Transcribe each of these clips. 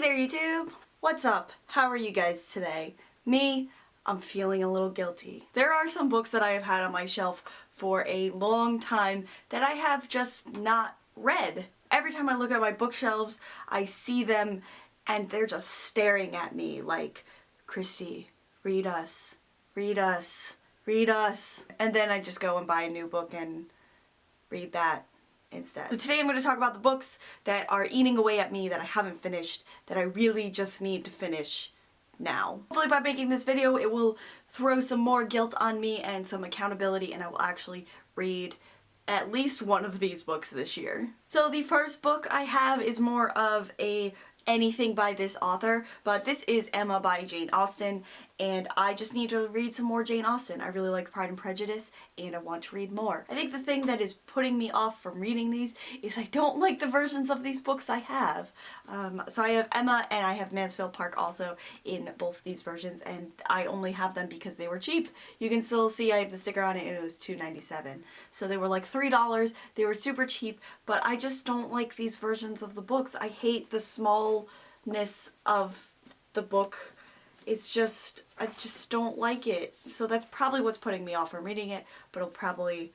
there YouTube! What's up? How are you guys today? Me, I'm feeling a little guilty. There are some books that I have had on my shelf for a long time that I have just not read. Every time I look at my bookshelves, I see them and they're just staring at me like, Christy, read us, read us, read us. And then I just go and buy a new book and read that instead. So today I'm going to talk about the books that are eating away at me that I haven't finished, that I really just need to finish now. Hopefully by making this video it will throw some more guilt on me and some accountability, and I will actually read at least one of these books this year. So the first book I have is more of a anything by this author, but this is Emma by Jane Austen, and I just need to read some more Jane Austen. I really like Pride and Prejudice and I want to read more. I think the thing that is putting me off from reading these is I don't like the versions of these books I have. So I have Emma and I have Mansfield Park also in both of these versions, and I only have them because they were cheap. You can still see I have the sticker on it and it was $2.97. So they were like $3. They were super cheap, but I just don't like these versions of the books. I hate the smallness of the book. It's just, I just don't like it. So that's probably what's putting me off from reading it, but I'll probably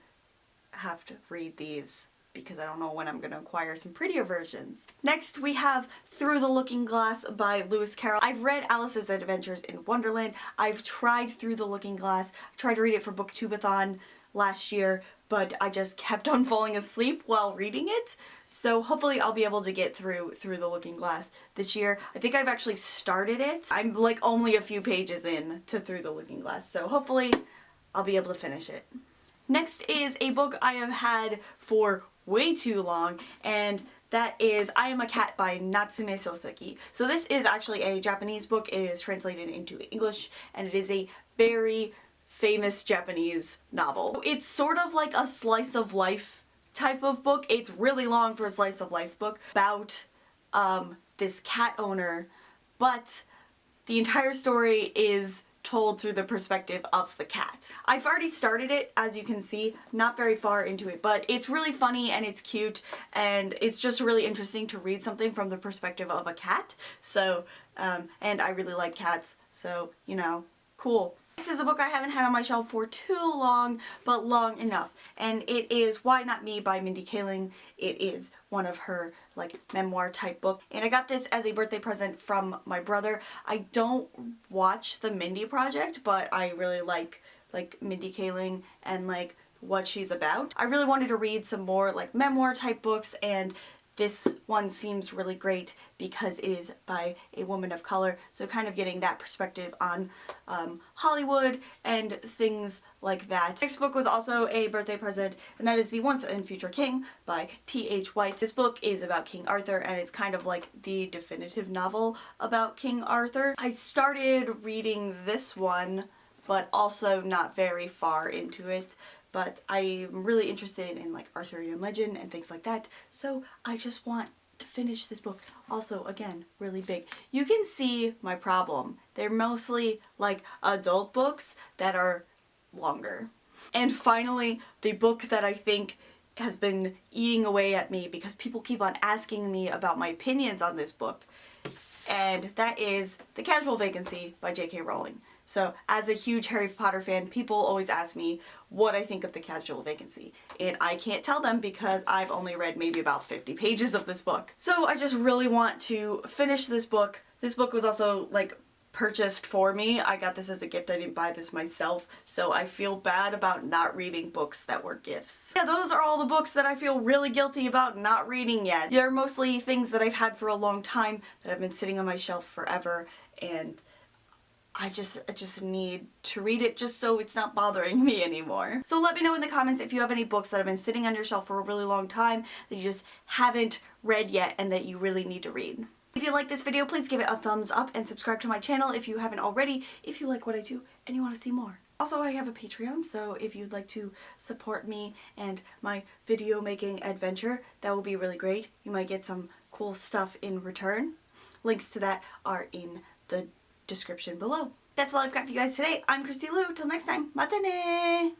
have to read these because I don't know when I'm going to acquire some prettier versions. Next we have Through the Looking Glass by Lewis Carroll. I've read Alice's Adventures in Wonderland. I've tried Through the Looking Glass. I tried to read it for Booktubeathon last year, but I just kept on falling asleep while reading it. So hopefully I'll be able to get through the Looking Glass this year. I think I've actually started it. I'm like only a few pages in to Through the Looking Glass, so hopefully I'll be able to finish it. Next is a book I have had for way too long, and that is I Am a Cat by Natsume Soseki. So this is actually a Japanese book. It is translated into English, and it is a very famous Japanese novel. It's sort of like a slice of life type of book. It's really long for a slice of life book about this cat owner, but the entire story is told through the perspective of the cat. I've already started it, as you can see, not very far into it, but it's really funny and it's cute and it's just really interesting to read something from the perspective of a cat. So, and I really like cats, so, you know, cool. This is a book I haven't had on my shelf for too long, but long enough, and it is Why Not Me by Mindy Kaling. It is one of her like memoir type book, and I got this as a birthday present from my brother. I don't watch the Mindy Project, but I really like Mindy Kaling and like what she's about. I really wanted to read some more like memoir type books, and this one seems really great because it is by a woman of color, so kind of getting that perspective on Hollywood and things like that. Next book was also a birthday present, and that is The Once and Future King by T.H. White. This book is about King Arthur, and it's kind of like the definitive novel about King Arthur. I started reading this one, but also not very far into it. But I'm really interested in like Arthurian legend and things like that, so I just want to finish this book. Also, again, really big. You can see my problem. They're mostly like adult books that are longer. And finally, the book that I think has been eating away at me because people keep on asking me about my opinions on this book, and that is The Casual Vacancy by J.K. Rowling. So as a huge Harry Potter fan, people always ask me what I think of The Casual Vacancy, and I can't tell them because I've only read maybe about 50 pages of this book. So I just really want to finish this book. This book was also like purchased for me. I got this as a gift. I didn't buy this myself, so I feel bad about not reading books that were gifts. Yeah, those are all the books that I feel really guilty about not reading yet. They're mostly things that I've had for a long time that have been sitting on my shelf forever, and I just need to read it just so it's not bothering me anymore. So let me know in the comments if you have any books that have been sitting on your shelf for a really long time that you just haven't read yet and that you really need to read. If you like this video, please give it a thumbs up and subscribe to my channel if you haven't already, if you like what I do and you want to see more. Also, I have a Patreon, so if you'd like to support me and my video making adventure, that will be really great. You might get some cool stuff in return. Links to that are in the description below. That's all I've got for you guys today. I'm Christy Lou. Till next time, matane!